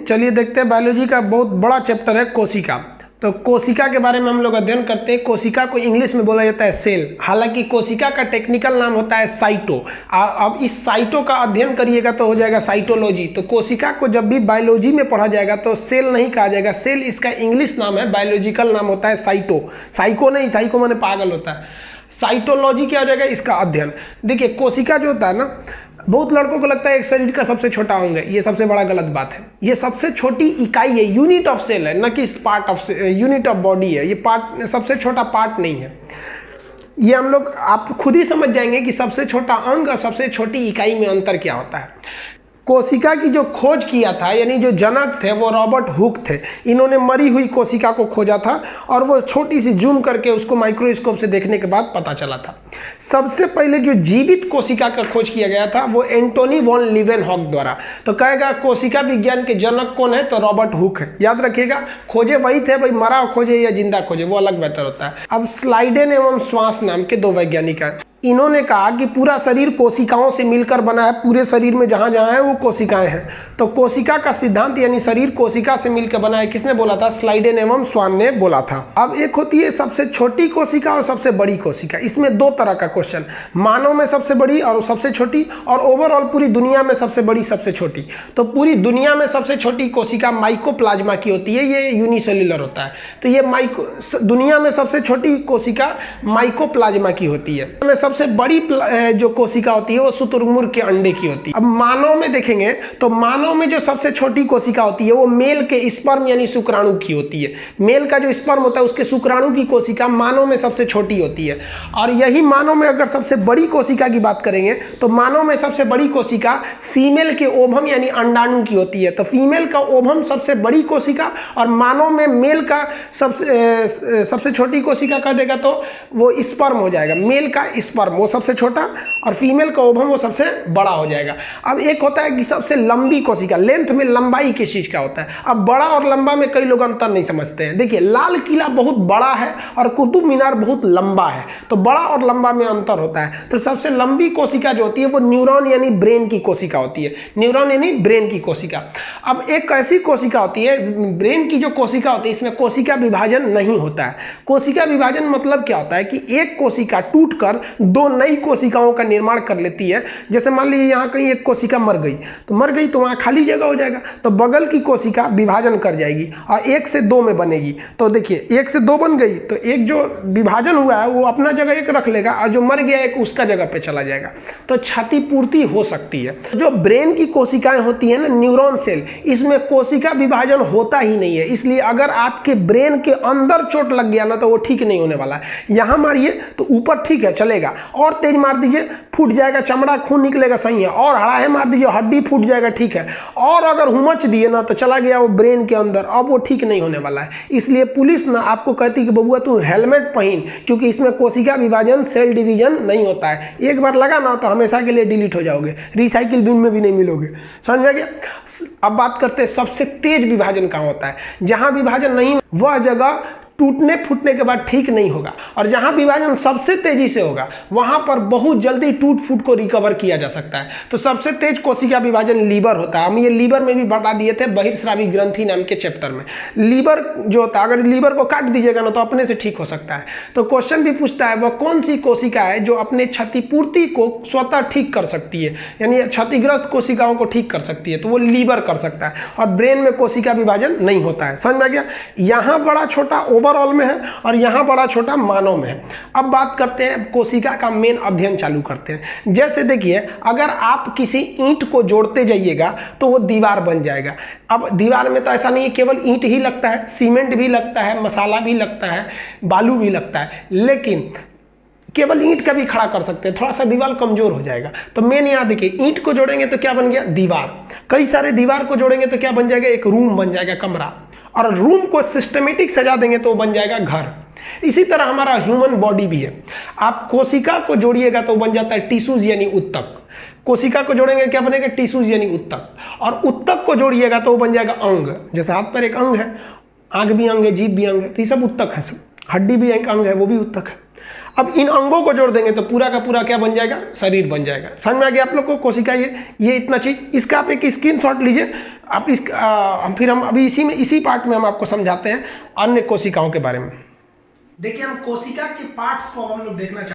चलिए देखते हैं बायोलॉजी का बहुत बड़ा चैप्टर है कोशिका। तो कोशिका के बारे में हम लोग अध्ययन करते हैं। कोशिका को इंग्लिश में बोला जाता है सेल, हालांकि कोशिका का टेक्निकल नाम होता है साइटो। अब इस साइटो का अध्ययन करिएगा तो हो जाएगा साइटोलॉजी। तो कोशिका को जब भी बायोलॉजी में पढ़ा जाएगा तो सेल नहीं कहा जाएगा, सेल इसका इंग्लिश नाम है, बायोलॉजिकल नाम होता है साइटो। साइको नहीं, साइको माने पागल होता है। साइटोलॉजी क्या हो जाएगा, इसका अध्ययन। देखिए कोशिका जो होता है ना, बहुत लड़कों को लगता है एक शरीर का सबसे छोटा अंग है, ये सबसे बड़ा गलत बात है। ये सबसे छोटी इकाई है, यूनिट ऑफ सेल है, न कि part of unit of body है। ये पार्ट सबसे छोटा पार्ट नहीं है। ये हम लोग आप खुद ही समझ जाएंगे कि सबसे छोटा अंग और सबसे छोटी इकाई में अंतर क्या होता है। कोशिका की जो खोज किया था, यानी जो जनक थे वो रॉबर्ट हुक थे। इन्होंने मरी हुई कोशिका को खोजा था और वो छोटी सी जूम करके उसको माइक्रोस्कोप से देखने के बाद पता चला था। सबसे पहले जो जीवित कोशिका का खोज किया गया था वो एंटोनी वॉन लीवेनहॉक द्वारा। तो कहेगा कोशिका विज्ञान के जनक कौन है, तो रॉबर्ट हुक है। याद रखिएगा, खोजे वही थे, भाई मरा खोजे या जिंदा खोजे वो अलग बेहतर होता है। अब स्लाइडेन एवं श्वास नाम के दो वैज्ञानिक हैं। इन्होंने कहा कि पूरा शरीर कोशिकाओं से मिलकर बना है, पूरे शरीर में जहां जहां है वो कोशिकाएं हैं। तो कोशिका का सिद्धांत यानी शरीर कोशिका से मिलकर बना है, किसने बोला था, स्लाइडेन एवं स्वान ने बोला था। अब एक होती है सबसे छोटी कोशिका और सबसे बड़ी कोशिका। इसमें दो तरह का क्वेश्चन, मानव में सबसे बड़ी और सबसे छोटी, और ओवरऑल पूरी दुनिया में सबसे बड़ी सबसे छोटी। तो पूरी दुनिया में सबसे छोटी कोशिका माइकोप्लाज्मा की होती है, ये यूनिसेल्युलर होता है। तो ये दुनिया में सबसे छोटी कोशिका माइकोप्लाज्मा की होती है। सबसे बड़ी जो कोशिका होती है वो शुतुरमुर्ग के अंडे की होती है। अब मानव में देखेंगे तो मानव में जो सबसे छोटी कोशिका होती है वो मेल के स्पर्म यानी शुक्राणु की होती है। मेल का जो स्पर्म होता है उसके शुक्राणु की कोशिका मानव में सबसे छोटी होती है। और यही मानव में अगर सबसे बड़ी कोशिका की बात करेंगे तो मानव में सबसे बड़ी कोशिका फीमेल के ओवम यानी अंडाणु की होती है। तो फीमेल का ओवम सबसे बड़ी कोशिका और मानव में मेल का सबसे छोटी कोशिका कह देगा तो वो स्पर्म हो जाएगा। मेल का स्पर्म वो सबसे छोटा और फीमेल का ओवम वो सबसे बड़ा हो जाएगा। अब एक होता है कि सबसे लंबी कोशिका, लेंथ में लंबाई किस चीज का होता है। अब बड़ा और लंबा में कई लोग अंतर नहीं समझते हैं। देखिए लाल किला बहुत बड़ा है और कुतुब मीनार बहुत लंबा है, तो बड़ा और लंबा में अंतर होता है। तो सबसे लंबी कोशिका जो होती है वो न्यूरॉन यानी ब्रेन की कोशिका होती है। न्यूरॉन यानी ब्रेन की कोशिका। अब एक ऐसी कोशिका होती है, ब्रेन की जो कोशिका होती है इसमें कोशिका विभाजन नहीं होता है। कोशिका विभाजन मतलब क्या होता है कि एक कोशिका टूटकर दो नई कोशिकाओं का निर्माण कर लेती है। जैसे मान लीजिए यहाँ कहीं एक कोशिका मर गई तो वहाँ खाली जगह हो जाएगा, तो बगल की कोशिका विभाजन कर जाएगी और 1 से 2 में बनेगी। तो देखिए 1 से 2 बन गई तो एक जो विभाजन हुआ है वो अपना जगह एक रख लेगा और जो मर गया एक उसका जगह पे चला जाएगा। तो क्षतिपूर्ति हो सकती है। जो ब्रेन की कोशिकाएं होती है ना, न्यूरॉन सेल, इसमें कोशिका विभाजन होता ही नहीं है। इसलिए अगर आपके ब्रेन के अंदर चोट लग गया ना तो वो ठीक नहीं होने वाला है। यहाँ मारिए तो ऊपर ठीक है चलेगा, और तेज मार दीजिए फूट जाएगा, चमड़ा खून निकलेगा सही है, और हड़ाहे मार दीजिए हड्डी फूट जाएगा ठीक है, और अगर हुमच दिए ना तो चला गया वो ब्रेन के अंदर, अब वो ठीक नहीं होने वाला है। इसलिए पुलिस ना आपको कहती कि बबुआ तू हेलमेट पहन, क्योंकि इसमें कोशिका विभाजन सेल डिवीजन नहीं होता है। एक बार लगा ना तो हमेशा के लिए डिलीट हो जाओगे, रिसाइकिल बिन में भी नहीं मिलोगे। समझ में गया। अब बात करते हैं सबसे तेज विभाजन कहाँ होता है। जहां विभाजन नहीं वह जगह टूटने फूटने के बाद ठीक नहीं होगा, और जहां विभाजन सबसे तेजी से होगा वहां पर बहुत जल्दी टूट फूट को रिकवर किया जा सकता है। तो सबसे तेज कोशिका विभाजन लीवर होता है। हम ये लीवर में भी बता दिए थे बहिर्स्रावी ग्रंथि नाम के चैप्टर में। लीवर जो होता है, अगर लीवर को काट दीजिएगा ना तो अपने से ठीक हो सकता है। तो क्वेश्चन भी पूछता है वह कौन सी कोशिका है जो अपने क्षतिपूर्ति को स्वतः ठीक कर सकती है, यानी क्षतिग्रस्त कोशिकाओं को ठीक कर सकती है, तो वो लीवर कर सकता है। और ब्रेन में कोशिका विभाजन नहीं होता है। समझ में आ गया। यहाँ बड़ा छोटा ओवरऑल में है और यहाँ बड़ा छोटा मानव में है। अब बात करते हैं कोशिका का मेन अध्ययन चालू करते हैं। जैसे देखिए अगर आप किसी ईंट को जोड़ते जाइएगा तो वो दीवार बन जाएगा। अब दीवार में तो ऐसा नहीं है केवल ईंट ही लगता है, सीमेंट भी लगता है, मसाला भी लगता है, बालू भी लगता है, लेकिन केवल ईंट का भी खड़ा कर सकते हैं, थोड़ा सा दीवार कमजोर हो जाएगा। तो मेन यहाँ देखिए ईंट को जोड़ेंगे तो क्या बन गया, दीवार। कई सारे दीवार को जोड़ेंगे तो क्या बन जाएगा, एक रूम बन जाएगा, कमरा। और रूम को सिस्टमेटिक सजा देंगे तो बन जाएगा घर। इसी तरह हमारा ह्यूमन बॉडी भी है। आप कोशिका को जोड़िएगा तो बन जाता है टिश्यूज यानी उत्तक। कोशिका को जोड़ेंगे क्या बनेगा, टिश्यूज यानी उत्तक। और उत्तक को जोड़िएगा तो बन जाएगा अंग। जैसे हाथ पर एक अंग है, आंख भी अंग है, जीभ भी अंग है, तो ये सब उत्तक है। सब हड्डी भी एक अंग है, वो भी उत्तक है। अब इन अंगों को जोड़ देंगे तो पूरा का पूरा क्या बन जाएगा, शरीर बन जाएगा। समझ में आ गया आप लोग को कोशिका, ये इतना चीज, इसका आप एक स्क्रीनशॉट लीजिए आप। फिर हम अभी इसी पार्ट में हम आपको समझाते हैं अन्य कोशिकाओं के बारे में। देखिए हम कोशिका के पार्ट्स को हम लोग देखना चाहते हैं।